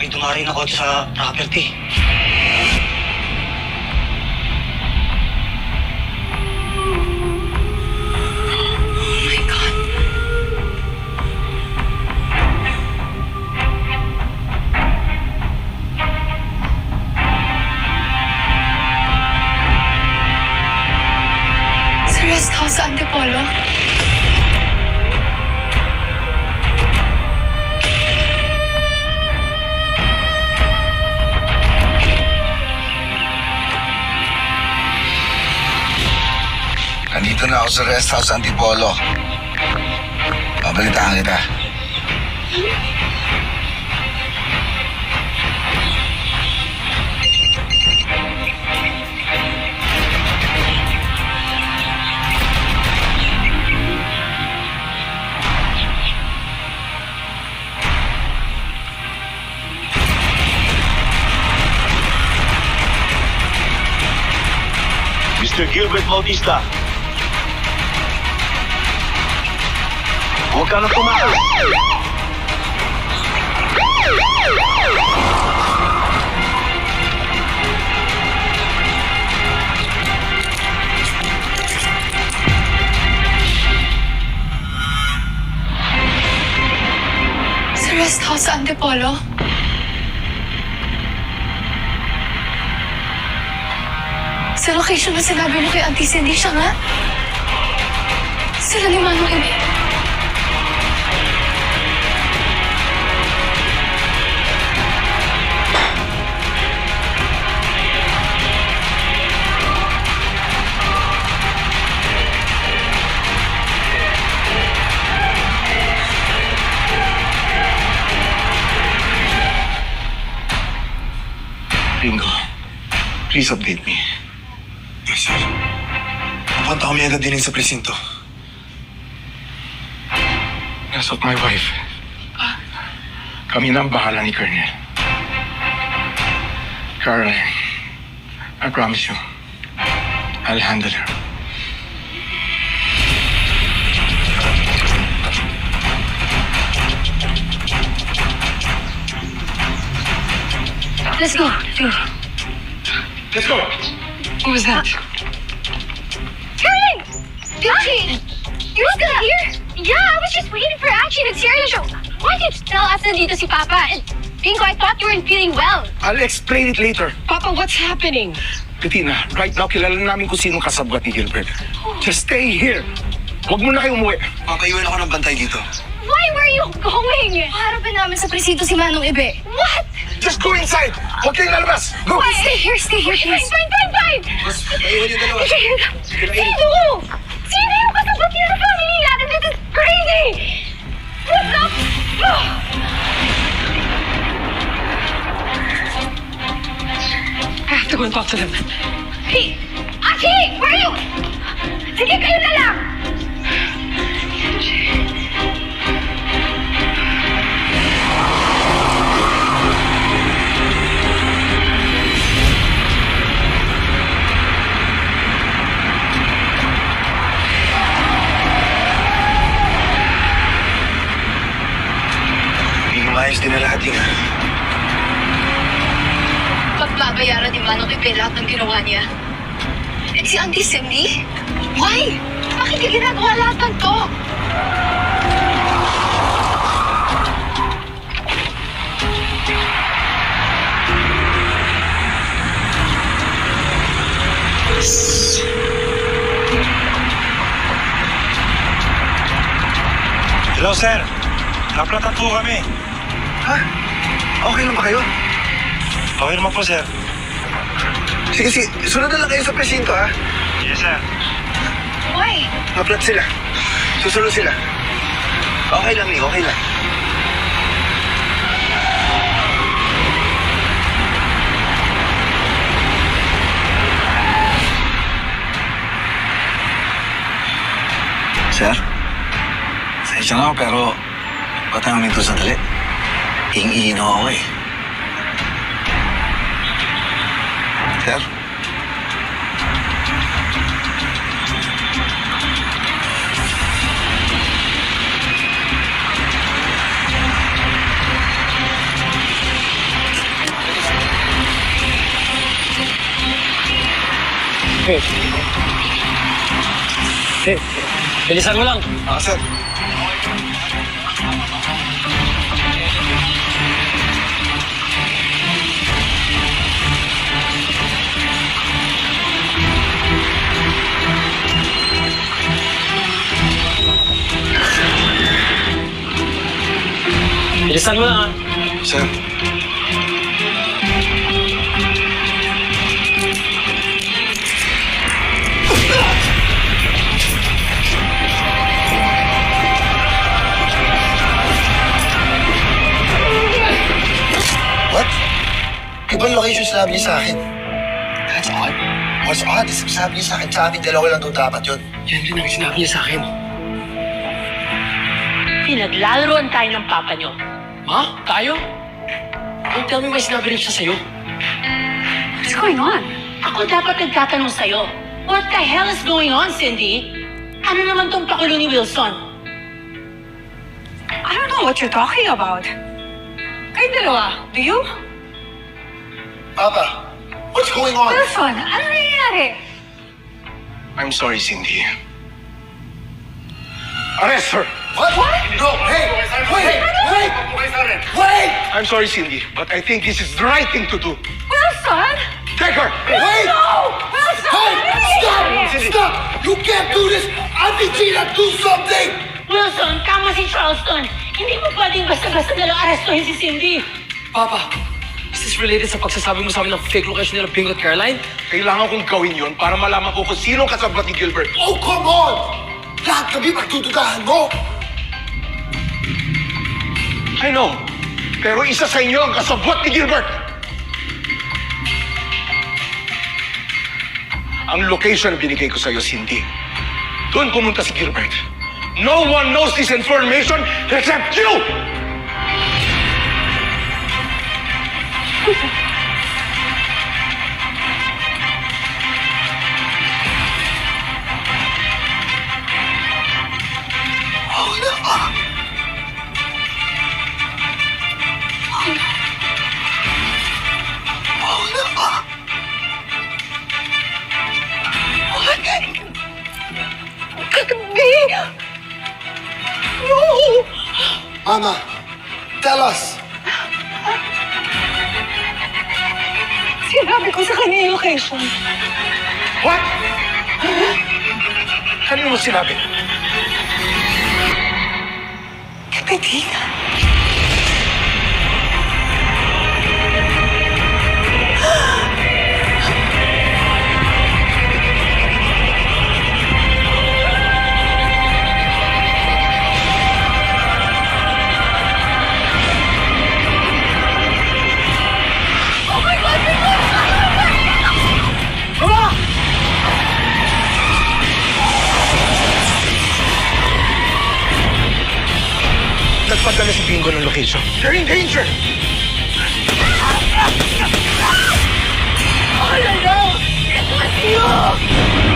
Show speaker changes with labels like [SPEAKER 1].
[SPEAKER 1] may dumari na kotse sa property.
[SPEAKER 2] Rest house sa Antipolo?
[SPEAKER 3] Nandito na ako sa rest house sa Antipolo. Babalitaan kita.
[SPEAKER 4] Mr. Gilbert Bautista. Huwag ka nang tumakas.
[SPEAKER 2] Sa rest house sa Antipolo? Sa location na sinabi mo kay Auntie Cindy, siya nga? Sila ni Manong Ebe.
[SPEAKER 3] Ringo, please update me.
[SPEAKER 5] Yes, sir. Pupunta kami agad din sa presinto.
[SPEAKER 3] As of my wife, kami na ang bahala ni Colonel. Carl, I promise you, I'll handle her.
[SPEAKER 2] Let's go.
[SPEAKER 3] Let's go!
[SPEAKER 2] What was that?
[SPEAKER 6] Karen!
[SPEAKER 2] Pichi!
[SPEAKER 6] You're still here? Yeah, I was just waiting for action at Sierra Show. Why didn't you tell us nandito si Papa? And Bingo, I thought you weren't feeling well.
[SPEAKER 3] I'll explain it later.
[SPEAKER 2] Papa, what's happening?
[SPEAKER 3] Bettina, right now, kilala namin kung sino kasabwat ni Gilbert. Just stay here. Huwag mo na kayo umuwi.
[SPEAKER 5] Papaiwan ako ng bantay dito.
[SPEAKER 6] Why were you going?
[SPEAKER 2] Harapin namin sa presinto si Manong Ebe.
[SPEAKER 6] What?
[SPEAKER 3] Just go inside! Huwag kayong lalabas! Go!
[SPEAKER 2] Stay here, please.
[SPEAKER 6] Fine!
[SPEAKER 5] Mas, papaiwan yung dalawa.
[SPEAKER 6] Sino? Sino yung kasabot niya sa family natin? This is crazy! What the?
[SPEAKER 2] I have to go and talk to them.
[SPEAKER 6] Hey! Aki! Where are you? Sige, kayo na lang!
[SPEAKER 5] Ayos din na lahat yun.
[SPEAKER 2] Pagbabayaran ni Manong Ebe lahat ng ginawa niya. And si Auntie Cindy? Why? Bakit niya ginagawa lahat ng to?
[SPEAKER 1] Hello, sir. Naplatan po kami.
[SPEAKER 5] Ha? Okay lang ba kayo?
[SPEAKER 1] Okay naman po, sir.
[SPEAKER 5] Sige, sunod na lang kayo sa presinto, ha?
[SPEAKER 1] Yes, sir.
[SPEAKER 2] Why?
[SPEAKER 5] Maplat sila. Susunod sila. Okay lang, okay lang.
[SPEAKER 3] Sir, sensya na ako pero ba't tayo minto sandali? Iing-iino ako eh. Sir?
[SPEAKER 7] Bilisan mo lang.
[SPEAKER 3] Sir.
[SPEAKER 7] Bilisan mo lang, ha?
[SPEAKER 3] Sir.
[SPEAKER 5] What? Ibang location sinabi niya sa akin. That's odd. What's odd is sabi niya sa akin, sa amin dalawa lang daw dapat yun.
[SPEAKER 7] Yan din ang sinabi niya sa akin.
[SPEAKER 8] Pinaglalaroan tayo ng papa nyo.
[SPEAKER 7] Ma? Tayo? Don't tell me may sinabi rin siya sa'yo.
[SPEAKER 8] What's going on? Ako dapat nagtatanong sa'yo. What the hell is going on, Cindy? Ano naman tong pakulo ni Wilson?
[SPEAKER 2] I don't know what you're talking about. Kayo dalawa, do you?
[SPEAKER 5] Papa, what's going on?
[SPEAKER 2] Wilson, ano nangyayari?
[SPEAKER 3] I'm sorry, Cindy. Arrest her!
[SPEAKER 5] What? No, hey! Wait!
[SPEAKER 3] I'm sorry, Cindy, but I think this is the right thing to do.
[SPEAKER 2] Wilson?
[SPEAKER 3] Take her!
[SPEAKER 5] Wait!
[SPEAKER 2] Wilson!
[SPEAKER 5] Hey!
[SPEAKER 2] ano
[SPEAKER 5] Stop!
[SPEAKER 2] nangyayari?
[SPEAKER 5] Stop! You can't do this! Auntie Gina, do something!
[SPEAKER 8] Wilson, tama si Charleston. Hindi mo pwedeng basta-basta nalang arestuhin si Cindy.
[SPEAKER 7] Papa, is this related sa pagsasabi mo sa amin ng fake location nila Bingo at Caroline?
[SPEAKER 3] Kailangan kong gawin yon para malaman ko kung sino ang kasabot ni Gilbert.
[SPEAKER 5] Oh, come on! Lahat kami pagtutudahan mo!
[SPEAKER 3] I know, pero isa sa inyo ang kasabot ni Gilbert. Ang location na binigay ko sa'yo, Cindy. Doon pumunta si Gilbert. No one knows this information except you!
[SPEAKER 5] Mama, tell us!
[SPEAKER 2] Sinabi ko sa kanya yung location.
[SPEAKER 3] What? Kanino mo sinabi?
[SPEAKER 2] Kapitina.
[SPEAKER 3] Nagpadala si Bingo ng location. They're in danger!
[SPEAKER 8] Oh, no! It was you!